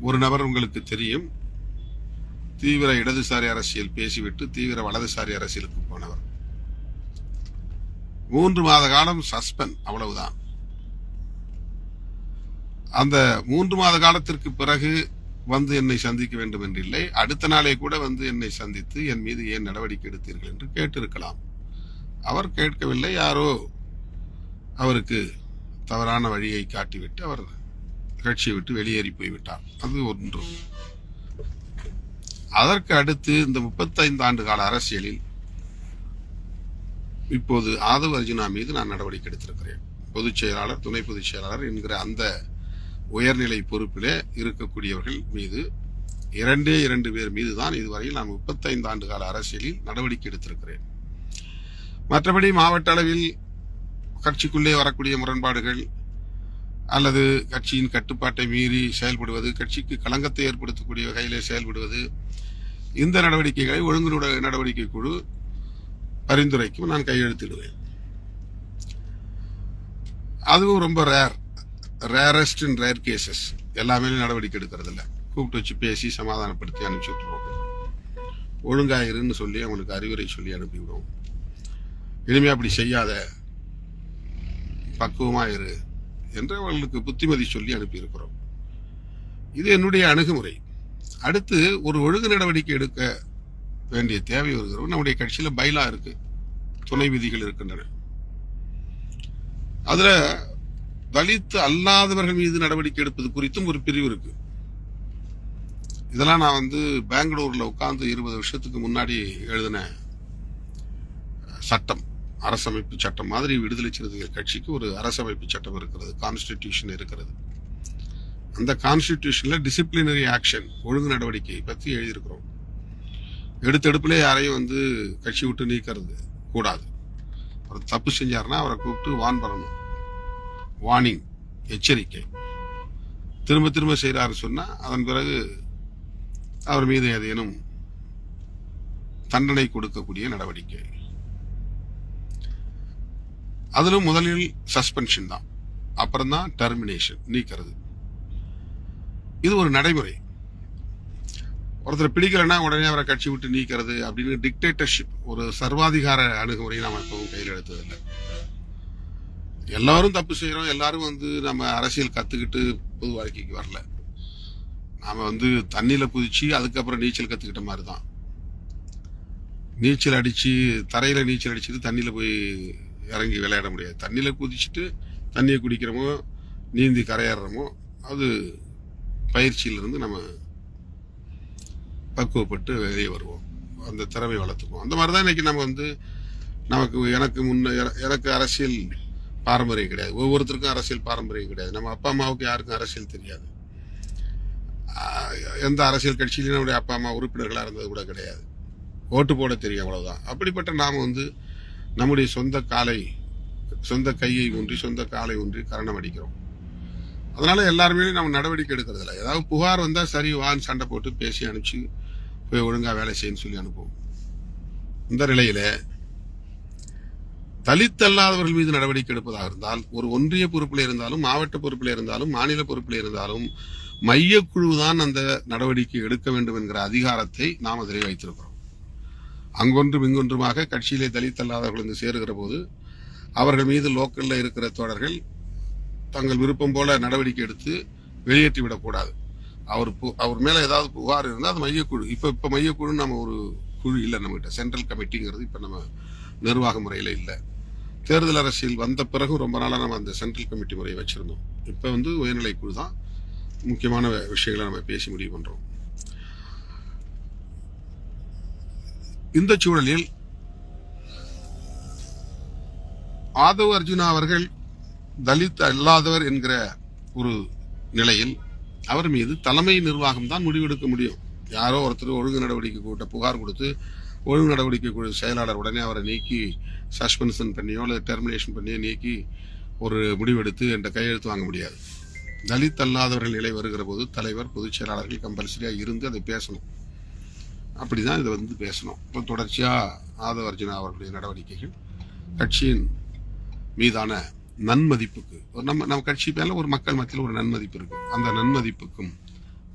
ஒரு நபர் உங்களுக்கு தெரியும், தீவிர இடதுசாரி அரசியல் பேசிவிட்டு தீவிர வலதுசாரி அரசியலுக்கு போனவர். 3 மாத காலம் சஸ்பெண்ட், அவ்வளவுதான். அந்த 3 மாத காலத்திற்கு பிறகு வந்து என்னை சந்திக்க வேண்டும் என்றில்லை, அடுத்த நாளே கூட வந்து என்னை சந்தித்து என் மீது ஏன் நடவடிக்கை எடுத்தீர்கள் என்று கேட்டிருக்கலாம். அவர் கேட்கவில்லை, யாரோ அவருக்கு தவறான வழியை காட்டிவிட்டு அவர் கட்சியை விட்டு வெளியேறி போய்விட்டார். அது ஒன்று. அதற்கு அடுத்து இந்த 35 ஆண்டு கால அரசியலில் இப்போது ஆதவ அர்ஜுனா மீது நான் நடவடிக்கை எடுத்திருக்கிறேன். பொதுச் செயலாளர், துணை பொதுச் செயலாளர் என்கிற அந்த உயர்நிலை பொறுப்பிலே இருக்கக்கூடியவர்கள் மீது 2 பேர் மீது தான் இதுவரையில் நான் 35 ஆண்டு கால அரசியலில் நடவடிக்கை எடுத்திருக்கிறேன். மற்றபடி மாவட்ட அளவில் கட்சிக்குள்ளே வரக்கூடிய முரண்பாடுகள் அல்லது கட்சியின் கட்டுப்பாட்டை மீறி செயல்படுவது, கட்சிக்கு களங்கத்தை ஏற்படுத்தக்கூடிய வகையிலே செயல்படுவது, இந்த நடவடிக்கைகளை ஒழுங்கு நடவடிக்கை குழு பரிந்துரைக்கும், நான் கையெழுத்திடுவேன். அதுவும் ரொம்ப ரேரஸ்ட் அண்ட் ரேர் கேசஸ். எல்லாமே நடவடிக்கை எடுக்கிறது இல்லை, கூப்பிட்டு வச்சு பேசி சமாதானப்படுத்தி அனுப்பிச்சு விட்டுருவோம். ஒழுங்காயிருன்னு சொல்லி அவங்களுக்கு அறிவுரை சொல்லி அனுப்பிவிடுவோம். இனிமே அப்படி செய்யாத, பக்குவமாயிரு என்று அவர்களுக்கு புத்திமதி சொல்லி அனுப்பியிருக்கிறோம். இது என்னுடைய அணுகுமுறை. அடுத்து ஒரு ஒழுங்கு நடவடிக்கை எடுக்க வேண்டிய தேவை வருகிறோம். நம்முடைய கட்சியில பைலா இருக்கு, துணை விதிகள் இருக்கின்றன. அதுல தலித் அல்லாதவர்கள் மீது நடவடிக்கை எடுப்பது குறித்தும் ஒரு பிரிவு இருக்கு. இதெல்லாம் நான் பெங்களூர்ல உட்கார்ந்து 20 வருஷத்துக்கு முன்னாடி எழுதின சட்டம், அரசமைப்பு சட்டம் மாதிரி விடுதலை சிறுத்தைகள் கட்சிக்கு ஒரு அரசமைப்பு சட்டம் இருக்கிறது, கான்ஸ்டிடியூஷன் இருக்கிறது. அந்த கான்ஸ்டிடியூஷன்ல டிசிப்ளினரி ஆக்ஷன், ஒழுங்கு நடவடிக்கை பத்தி எழுதியிருக்கிறோம். எடுத்தெடுப்புல யாரையும் கட்சி விட்டு நீக்கிறது கூடாது. அவர் தப்பு செஞ்சாருன்னா அவரை கூப்பிட்டு வார்ன் பண்ணணும், வார்னிங், எச்சரிக்கை. திரும்ப திரும்ப செய்யறாரு சொன்னா அதன் பிறகு அவர் மீது ஏதேனும் தண்டனை கொடுக்கக்கூடிய நடவடிக்கை. அதிலும் முதலில் சஸ்பென்ஷன் தான், அப்புறம் தான் டெர்மினேஷன், நீக்கிறது. இது ஒரு நடைமுறை. ஒருத்தர் பிடிக்கலன்னா உடனே அவரை கட்சி விட்டு நீக்கிறது அப்படின்னு டிக்டேட்டர்ஷிப், ஒரு சர்வாதிகார அணுகுமுறையை நாம எப்பவும் கையில் எடுத்ததில்லை. எல்லாரும் தப்பு செய்யறோம், எல்லாரும் நம்ம அரசியல் கத்துக்கிட்டு பொது வாழ்க்கைக்கு வரல. நாம தண்ணியில குதிச்சு அதுக்கப்புறம் நீச்சல் கத்துக்கிட்ட மாதிரி தான். நீச்சல் அடித்து தரையில் நீச்சல் அடிச்சுட்டு தண்ணியில் போய் இறங்கி விளையாட முடியாது. தண்ணியில் குதிச்சுட்டு தண்ணியை குடிக்கிறோமோ நீந்தி கரையேறமோ அது பயிற்சியிலிருந்து நம்ம பக்குவப்பட்டு வெளியே வருவோம், அந்த திறமை வளர்த்துக்குவோம். அந்த மாதிரி தான் இன்றைக்கி நம்ம வந்து எனக்கு அரசியல் பாரம்பரியம் கிடையாது, ஒவ்வொருத்தருக்கும் அரசியல் பாரம்பரியம் கிடையாது. நம்ம அப்பா அம்மாவுக்கு யாருக்கும் அரசியல் தெரியாது, எந்த அரசியல் கட்சியிலையும் நம்முடைய அப்பா அம்மா உறுப்பினர்களாக இருந்தது கூட கிடையாது, ஓட்டு போட தெரியும், அவ்வளவுதான். அப்படிப்பட்ட நாம் வந்து நம்முடைய சொந்த கையை ஊன்றி சொந்த காலை ஊன்றி கரணம் அடிக்கிறோம். அதனால எல்லாருமே நம்ம நடவடிக்கை எடுக்கிறது இல்லை. ஏதாவது புகார் வந்தால் சரி வான்னு சண்டை போட்டு பேசி அனுப்பிச்சு போய் ஒழுங்கா வேலை செய்யணும்னு சொல்லி அனுப்புவோம். இந்த நிலையில தலித் அல்லாதவர்கள் மீது நடவடிக்கை எடுப்பதாக இருந்தால் ஒரு ஒன்றிய பொறுப்பில் இருந்தாலும் மாவட்ட பொறுப்பில் இருந்தாலும் மாநில பொறுப்பில் இருந்தாலும் மையக்குழு தான் அந்த நடவடிக்கை எடுக்க வேண்டும் என்கிற அதிகாரத்தை நாம் அதில் வைத்திருக்கிறோம். அங்கொன்றும் இங்கொன்றுமாக கட்சியிலே தலித் அல்லாதவர்கள் வந்து சேருகிற போது அவர்கள் மீது லோக்கல்ல இருக்கிற தோழர்கள் தங்கள் விருப்பம் போல நடவடிக்கை எடுத்து வெளியேற்றி விடக்கூடாது. அவர் மேல ஏதாவது புகார் இருந்தால் அது மையக்குழு. இப்ப மையக்குழு நம்ம ஒரு குழு இல்லை நம்மகிட்ட, சென்ட்ரல் கமிட்டிங்கிறது இப்ப நம்ம நிர்வாக முறையில இல்லை. தேர்தல் அரசியல் வந்த பிறகு ரொம்ப நாளா நம்ம அந்த சென்ட்ரல் கமிட்டி முறையை வச்சிருந்தோம். இப்ப வந்து உயர்நிலை குழு தான் முக்கியமான விஷயங்களை நம்ம பேசி முடிவு பண்றோம். இந்த சூழலில் ஆதவ் அர்ஜுனா அவர்கள் தலித் அல்லாதவர் என்கிற ஒரு நிலையில் அவர் மீது தலைமை நிர்வாகம் தான் முடிவெடுக்க முடியும். யாரோ ஒருத்தர் ஒழுங்கு நடவடிக்கை கூட்ட புகார் கொடுத்து ஒழுங்கு நடவடிக்கை குழு செயலாளர் உடனே அவரை நீக்கி சஸ்பென்ஷன் பண்ணியோ அல்லது டெர்மினேஷன் பண்ணியோ நீக்கி ஒரு முடிவெடுத்து என்ற கையெழுத்து வாங்க முடியாது. தலித் அல்லாதவர்கள் நிலை வருகிற போது தலைவர் பொதுச் செயலாளர்கள் கம்பல்சரியா இருந்து அதை பேசணும். அப்படிதான் இதை வந்து பேசணும். இப்போ தொடர்ச்சியா ஆதவ் அர்ஜுனா அவர்களுடைய நடவடிக்கைகள் கட்சியின் மீதான நன்மதிப்புக்கு நம்ம கட்சி மேல ஒரு மக்கள் மத்தியில் ஒரு நன்மதிப்பு இருக்கு. அந்த நன்மதிப்புக்கும்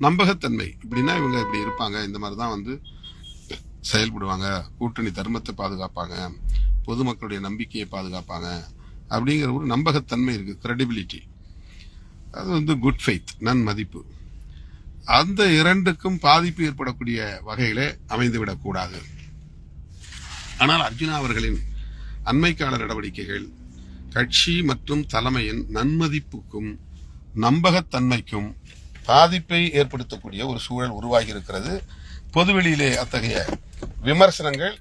நம்பகத்தன்மை, இப்படின்னா இவங்க இப்படி இருப்பாங்க, இந்த மாதிரிதான் வந்து செயல்படுவாங்க, கூட்டணி தர்மத்தை பாதுகாப்பாங்க, பொதுமக்களுடைய நம்பிக்கையை பாதுகாப்பாங்க அப்படிங்கிற ஒரு நம்பகத்தன்மை இருக்கு, கிரெடிபிலிட்டி. அது வந்து குட் ஃபெய்த், நன்மதிப்பு. அந்த இரண்டுக்கும் பாதிப்பு ஏற்படக்கூடிய வகையிலே அமைந்துவிடக் கூடாது. ஆனால் அர்ஜுனா அவர்களின் அண்மைக்கால நடவடிக்கைகள் கட்சி மற்றும் தலைமையின் நன்மதிப்புக்கும் நம்பகத்தன்மைக்கும் பாதிப்பை ஏற்படுத்தக்கூடிய ஒரு சூழல் உருவாகி இருக்கிறது. பொதுவெளியிலே அத்தகைய விமர்சனங்கள்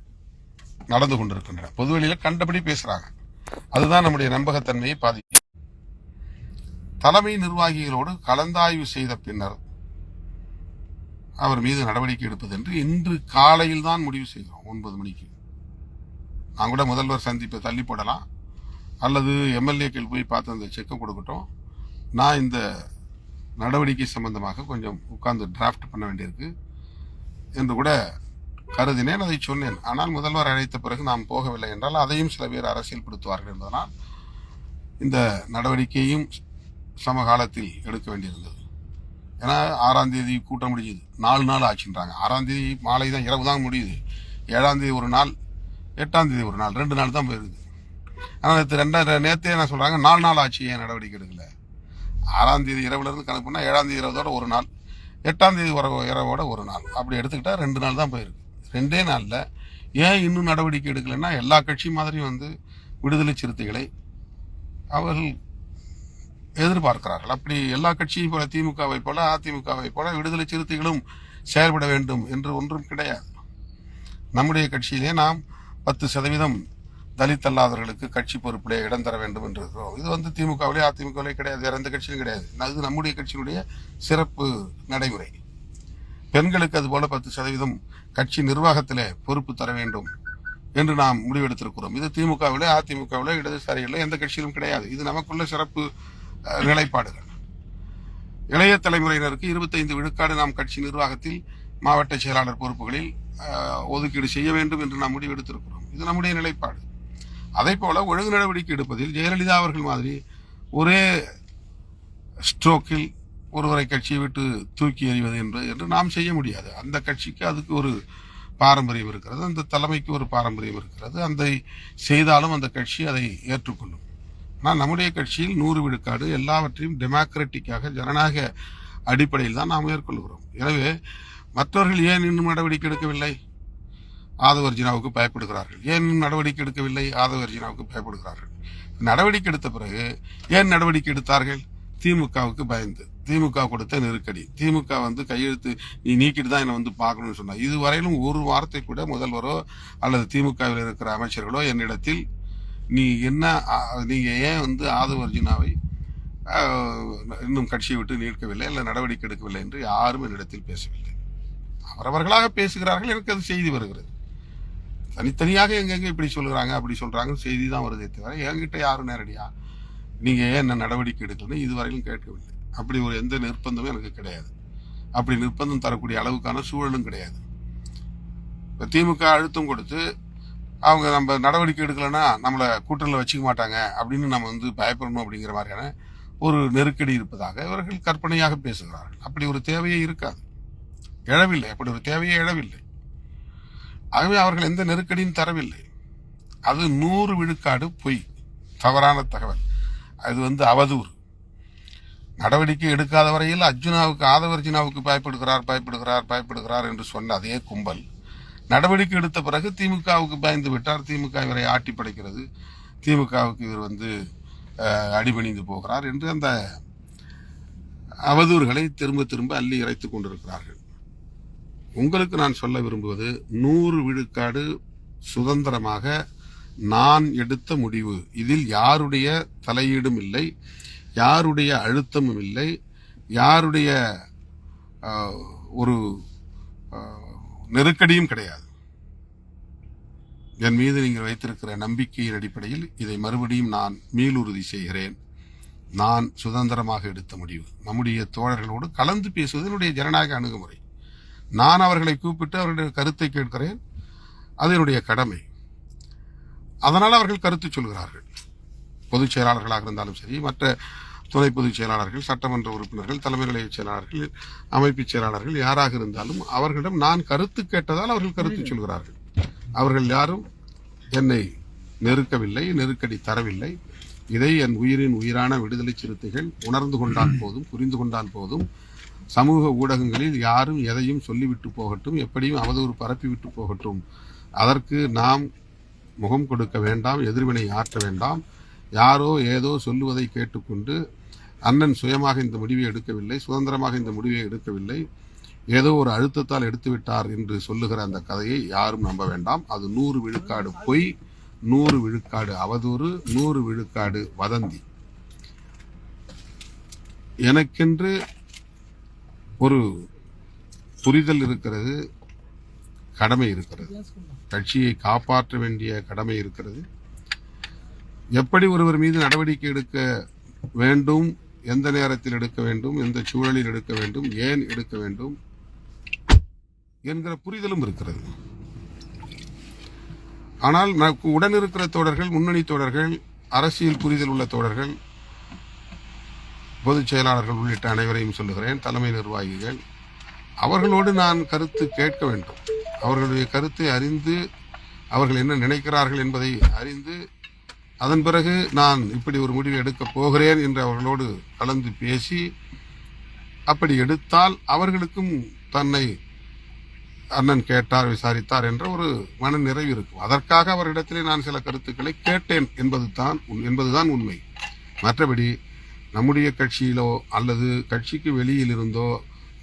நடந்து கொண்டிருக்கின்றன. பொதுவெளியில கண்டபடி பேசுறாங்க. அதுதான் நம்முடைய நம்பகத்தன்மையை பாதிக்கும். தலைமை நிர்வாகிகளோடு கலந்தாய்வு செய்த பின்னர் அவர் மீது நடவடிக்கை எடுப்பது என்று இன்று காலையில் தான் முடிவு செய்கிறோம். 9 மணிக்கு நான் கூட முதல்வர் சந்திப்பை தள்ளி போடலாம், அல்லது எம்எல்ஏக்கள் போய் பார்த்து அந்த செக்கை கொடுக்கட்டும், நான் இந்த நடவடிக்கை சம்பந்தமாக கொஞ்சம் உட்கார்ந்து டிராஃப்ட் பண்ண வேண்டியிருக்கு என்று கூட கருதினேன், அதை சொன்னேன். ஆனால் முதல்வர் அழைத்த பிறகு நாம் போகவில்லை என்றால் அதையும் சில பேர் அரசியல்படுத்துவார்கள் என்பதனால் இந்த நடவடிக்கையும் சமகாலத்தில் எடுக்க வேண்டியிருந்தது. ஏன்னா 6ஆம் தேதி கூட்டம் முடியுது, 4 நாள் ஆச்சுன்றாங்க. 6ஆம் தேதி மாலை தான், இரவு தான் முடியுது. 7ஆம் தேதி ஒரு நாள், 8ஆம் தேதி ஒரு நாள், 2 நாள் தான் போயிருது. ஆனால் நேற்றே என்ன சொல்றாங்க, 4 நாள் ஆச்சு, ஏன் நடவடிக்கை எடுக்கல? 6ஆம் தேதி இரவுல இருந்து கணக்கு பண்ணா 7ஆம் தேதி இரவோட ஒரு நாள், 8ஆம் தேதி இரவோட ஒரு நாள், அப்படி எடுத்துக்கிட்டா 2 நாள் தான் போயிருக்கு. 2 நாள்ல ஏன் இன்னும் நடவடிக்கை எடுக்கலைன்னா, எல்லா கட்சி மாதிரியும் வந்து விடுதலை சிறுத்தைகளை அவர்கள் எதிர்பார்க்கிறார்கள். அப்படி எல்லா கட்சியும் போல, திமுகவை போல அதிமுகவை போல விடுதலை சிறுத்தைகளும் செயல்பட வேண்டும் என்று ஒன்றும் கிடையாது. நம்முடைய கட்சியிலே நாம் 10% தலித் அல்லாதவர்களுக்கு கட்சி பொறுப்பிலே இடம் தர வேண்டும் என்று இருக்கிறோம். இது வந்து திமுகவிலே அதிமுகவிலே கிடையாது, வேற எந்த கட்சியிலும் கிடையாது. அது நம்முடைய கட்சியினுடைய சிறப்பு நடைமுறை. பெண்களுக்கு அது போல 10% கட்சி நிர்வாகத்திலே பொறுப்பு தர வேண்டும் என்று நாம் முடிவெடுத்திருக்கிறோம். இது திமுகவிலே அதிமுகவிலே இடதுசாரிகளில் எந்த கட்சியிலும் கிடையாது. இது நமக்குள்ள சிறப்பு நிலைப்பாடுகள். இளைய தலைமுறையினருக்கு 25 விழுக்காடு நாம் கட்சி நிர்வாகத்தில் மாவட்ட செயலாளர் பொறுப்புகளில் ஒதுக்கீடு செய்ய வேண்டும் என்று நாம் முடிவெடுத்திருக்கிறோம். இது நம்முடைய நிலைப்பாடு. அதே போல ஒழுங்கு நடவடிக்கை எடுப்பதில் ஜெயலலிதா அவர்கள் மாதிரி ஒரே ஸ்ட்ரோக்கில் ஒருவரை கட்சியை விட்டு தூக்கி எறிவது என்று நாம் செய்ய முடியாது. அந்த கட்சிக்கு அதுக்கு ஒரு பாரம்பரியம் இருக்கிறது, அந்த தலைமைக்கு ஒரு பாரம்பரியம் இருக்கிறது. அந்த செய்தாலும் அந்த கட்சி அதை ஏற்றுக்கொள்ளும். ஆனால் நம்முடைய கட்சியில் 100 விழுக்காடு எல்லாவற்றையும் டெமோக்ராட்டிக்காக ஜனநாயக அடிப்படையில் தான் நாம் மேற்கொள்கிறோம். எனவே மற்றவர்கள் ஏன் இன்னும் நடவடிக்கை எடுக்கவில்லை? ஆதவ அர்ஜுனாவுக்கு பயப்படுகிறார்கள். ஏன் நடவடிக்கை எடுக்கவில்லை? ஆதவ அர்ஜுனாவுக்கு பயப்படுகிறார்கள். நடவடிக்கை எடுத்த பிறகு ஏன் நடவடிக்கை எடுத்தார்கள்? திமுகவுக்கு பயந்து, திமுக கொடுத்த நெருக்கடி. திமுக கையெழுத்து நீ நீக்கிட்டு தான் என்னை பார்க்கணும்னு சொன்னா. இதுவரையிலும் ஒரு வார்த்தை கூட முதல்வரோ அல்லது திமுகவில் இருக்கிற அமைச்சர்களோ என்னிடத்தில் நீங்க ஏன் ஆதவ அர்ஜுனாவை இன்னும் கட்சியை விட்டு நீக்கவில்லை அல்ல நடவடிக்கை எடுக்கவில்லை என்று யாரும் என்னிடத்தில் பேசவில்லை. அவரவர்களாக பேசுகிறார்கள். எனக்கு அது செய்தி வருகிறது. தனித்தனியாக எங்கெங்க இப்படி சொல்லுறாங்க அப்படி சொல்றாங்க செய்தி தான் வருதே தவிர என்கிட்ட யாரும் நேரடியா நீங்க ஏன் என்ன நடவடிக்கை எடுக்கலன்னு இதுவரையிலும் கேட்கவில்லை. அப்படி ஒரு எந்த நிர்பந்தமும் எனக்கு கிடையாது. அப்படி நிர்பந்தம் தரக்கூடிய அளவுக்கான சூழலும் கிடையாது. இப்போ திமுக அழுத்தம் கொடுத்து அவங்க நம்ம நடவடிக்கை எடுக்கலன்னா நம்மளை கூட்டணியில் வச்சுக்க மாட்டாங்க அப்படின்னு நம்ம பயப்படணும் அப்படிங்கிற மாதிரியான ஒரு நெருக்கடி இருப்பதாக இவர்கள் கற்பனையாக பேசுகிறார்கள். அப்படி ஒரு தேவையே இருக்காது, எழவில்லை. அப்படி ஒரு தேவையே எழவில்லை. ஆகவே அவர்கள் எந்த நெருக்கடியும் தரவில்லை. அது 100 விழுக்காடு பொய், தவறான தகவல். அது அவதூறு. நடவடிக்கை எடுக்காத வரையில் ஆதவ அர்ஜுனாவுக்கு பயப்படுகிறார் என்று சொன்ன அதே கும்பல் நடவடிக்கை எடுத்த பிறகு திமுகவுக்கு பயந்து விட்டார். திமுக இவரை ஆட்டி படைக்கிறது, திமுகவுக்கு இவர் அடிபணிந்து போகிறார் என்று அந்த அவதூறுகளை திரும்ப திரும்ப அள்ளி இறைத்துக் கொண்டிருக்கிறார்கள். உங்களுக்கு நான் சொல்ல விரும்புவது 100 விழுக்காடு சுதந்திரமாக நான் எடுத்த முடிவு. இதில் யாருடைய தலையீடும் இல்லை, யாருடைய அழுத்தமும் இல்லை, யாருடைய ஒரு நெருக்கடியும் கிடையாது. என் மீது நீங்கள் வைத்திருக்கிற நம்பிக்கையின் அடிப்படையில் இதை மறுபடியும் நான் மீளுறுதி செய்கிறேன். நான் சுதந்திரமாக எடுத்த முடிவு. நம்முடைய தோழர்களோடு கலந்து பேசுவது என்னுடைய ஜனநாயக அணுகுமுறை. நான் அவர்களை கூப்பிட்டு அவர்களுடைய கருத்தை கேட்கிறேன், அது என்னுடைய கடமை. அதனால் அவர்கள் கருத்து சொல்கிறார்கள். பொதுச் செயலாளர்களாக இருந்தாலும் சரி, மற்ற துணை பொதுச் செயலாளர்கள், சட்டமன்ற உறுப்பினர்கள், தலைமை நிலைய செயலாளர்கள், அமைப்பு செயலாளர்கள் யாராக இருந்தாலும் அவர்களிடம் நான் கருத்து கேட்டதால் அவர்கள் கருத்து சொல்கிறார்கள். அவர்கள் யாரும் என்னை நெருக்கவில்லை, நெருக்கடி தரவில்லை. இதை என் உயிரின் உயிரான விடுதலை சிறுத்தைகள் உணர்ந்து கொண்டால் போதும், புரிந்து கொண்டால் போதும். சமூக ஊடகங்களில் யாரும் எதையும் சொல்லிவிட்டு போகட்டும், எப்படியும் அவதூறு பரப்பிவிட்டு போகட்டும். அதற்கு நாம் முகம் கொடுக்க வேண்டாம், எதிர்வினை ஆற்ற வேண்டாம். யாரோ ஏதோ சொல்லுவதை கேட்டுக்கொண்டு அண்ணன் சுயமாக இந்த முடிவை எடுக்கவில்லை, சுதந்திரமாக இந்த முடிவை எடுக்கவில்லை, ஏதோ ஒரு அழுத்தத்தால் எடுத்துவிட்டார் என்று சொல்லுகிற அந்த கதையை யாரும் நம்ப வேண்டாம். அது 100 விழுக்காடு பொய், 100 விழுக்காடு அவதூறு, 100 விழுக்காடு வதந்தி. எனக்கென்று ஒரு புரிதல் இருக்கிறது, கடமை இருக்கிறது. கட்சியை காப்பாற்ற வேண்டிய கடமை இருக்கிறது. எப்படி ஒருவர் மீது நடவடிக்கை எடுக்க வேண்டும், எந்த நேரத்தில் எடுக்க வேண்டும், எந்த சூழலில் எடுக்க வேண்டும், ஏன் எடுக்க வேண்டும் என்கிற புரிதலும் இருக்கிறது. ஆனால் உடன் இருக்கிற தோழர்கள், முன்னணி தோழர்கள், அரசியல் புரிதல் உள்ள தோழர்கள், பொதுச் செயலாளர்கள் உள்ளிட்ட அனைவரையும் சொல்லுகிறேன், தலைமை நிர்வாகிகள், அவர்களோடு நான் கருத்து கேட்க வேண்டும். அவர்களுடைய கருத்தை அறிந்து, அவர்கள் என்ன நினைக்கிறார்கள் என்பதை அறிந்து, அதன் பிறகு நான் இப்படி ஒரு முடிவு எடுக்கப் போகிறேன் என்று அவர்களோடு கலந்து பேசி, அப்படி எடுத்தால் அவர்களுக்கும் தன்னை அண்ணன் கேட்டார், விசாரித்தார் என்ற ஒரு மன நிறைவு இருக்கும். அதற்காக அவரிடத்திலே நான் சில கருத்துக்களை கேட்டேன் என்பதுதான் உண்மை. மற்றபடி நம்முடைய கட்சியிலோ அல்லது கட்சிக்கு வெளியில் இருந்தோ,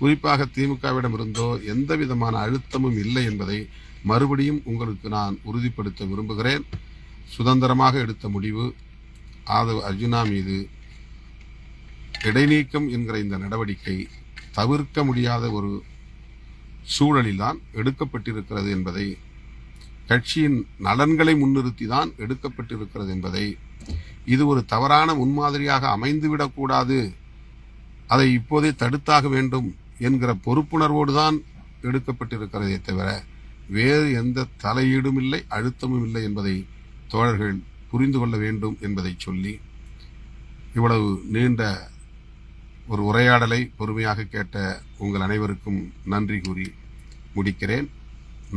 குறிப்பாக திமுகவிடம் இருந்தோ எந்த விதமான அழுத்தமும் இல்லை என்பதை மறுபடியும் உங்களுக்கு நான் உறுதிப்படுத்த விரும்புகிறேன். சுதந்திரமாக எடுத்த முடிவு. ஆதவ அர்ஜுனா மீது இடைநீக்கம் என்கிற இந்த நடவடிக்கை தவிர்க்க முடியாத ஒரு சூழலில்தான் எடுக்கப்பட்டிருக்கிறது என்பதை, கட்சியின் நலன்களை முன்னிறுத்தி தான் எடுக்கப்பட்டிருக்கிறது என்பதை, இது ஒரு தவறான முன்மாதிரியாக அமைந்துவிடக்கூடாது, அதை இப்போதே தடுத்தாக வேண்டும் என்கிற பொறுப்புணர்வோடு தான் எடுக்கப்பட்டிருக்கிறதே தவிர வேறு எந்த தலையீடும் இல்லை, அழுத்தமும் இல்லை என்பதை தோழர்கள் புரிந்து கொள்ள வேண்டும் என்பதை சொல்லி, இவ்வளவு நீண்ட ஒரு உரையாடலை பொறுமையாக கேட்ட உங்கள் அனைவருக்கும் நன்றி கூறி முடிக்கிறேன்.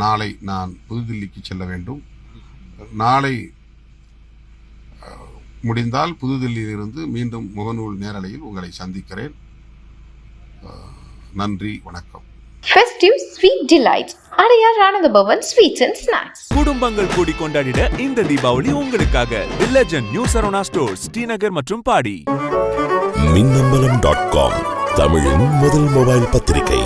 நாளை நான் புதுதில்லிக்கு செல்ல வேண்டும். நாளை முடிந்தால் புதுதில்லியிலிருந்து மீண்டும் முகநூல் நேரலையில் உங்களை சந்திக்கிறேன். நன்றி, வணக்கம். Festive sweet delights Adyar Ananda Pawan sweets and snacks. குடும்பங்கள் கூடி கொண்டாடிட இந்த தீபாவளி உங்களுக்காக தி legend new Saravana stores Srinagar மற்றும் பாடி. மின்னம்பலம்.com தமிழின் முதல் மொபைல் பத்திரிகை.